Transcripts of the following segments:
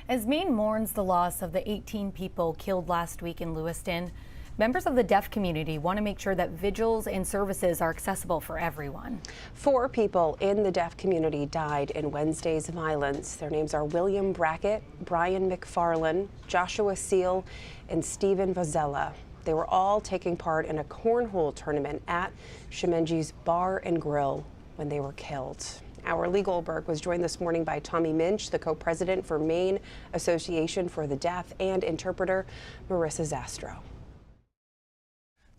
As Maine mourns the loss of the 18 people killed last week in Lewiston, members of the deaf community want to make sure that vigils and services are accessible for everyone. 4 people in the deaf community died in Wednesday's violence. Their names are William Brackett, Brian McFarlane, Joshua Seal, and Stephen Vazella. They were all taking part in a cornhole tournament at Shemenji's Bar and Grill when they were killed. Our Lee Goldberg was joined this morning by Tommy Minch, the co-president for Maine Association for the Deaf, and interpreter Marissa Zastro.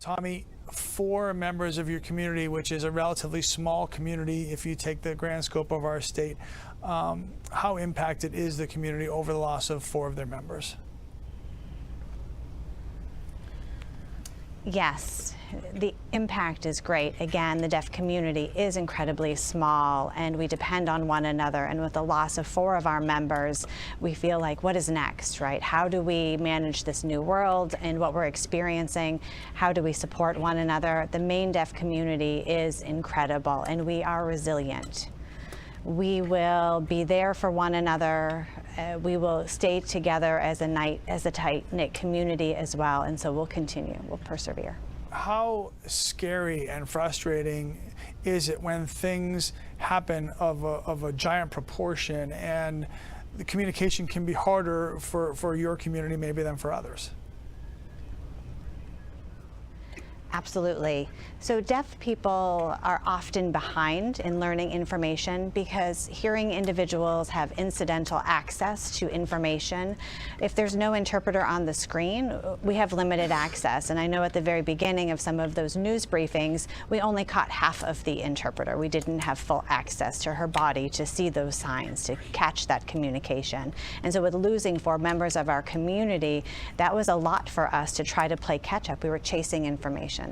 Tommy, 4 members of your community, which is a relatively small community if you take the grand scope of our state, how impacted is the community over the loss of 4 of their members? Yes, the impact is great. Again, the deaf community is incredibly small and we depend on one another. And with the loss of 4 of our members, we feel like, what is next, right? How do we manage this new world and what we're experiencing? How do we support one another? The Maine deaf community is incredible and we are resilient. We will be there for one another. We will stay together as a tight-knit community as well, and so we'll continue, we'll persevere. How scary and frustrating is it when things happen of a giant proportion and the communication can be harder for your community maybe than for others? Absolutely. So deaf people are often behind in learning information because hearing individuals have incidental access to information. If there's no interpreter on the screen, we have limited access. And I know at the very beginning of some of those news briefings, we only caught half of the interpreter. We didn't have full access to her body to see those signs, to catch that communication. And so with losing 4 members of our community, that was a lot for us to try to play catch up. We were chasing information.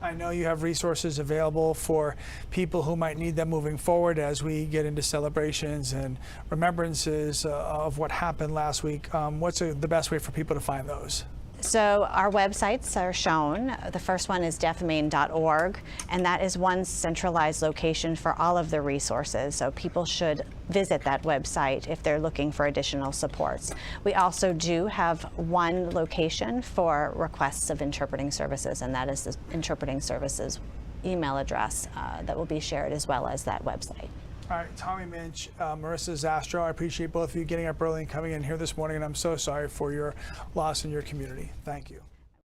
I know you have resources available for people who might need them moving forward as we get into celebrations and remembrances of what happened last week. What's the best way for people to find those? So our websites are shown. The first one is deafmaine.org, and that is one centralized location for all of the resources. So people should visit that website if they're looking for additional supports. We also do have one location for requests of interpreting services, and that is the interpreting services email address that will be shared as well as that website. All right, Tommy Minch, Marissa Zastro, I appreciate both of you getting up early and coming in here this morning, and I'm so sorry for your loss in your community. Thank you.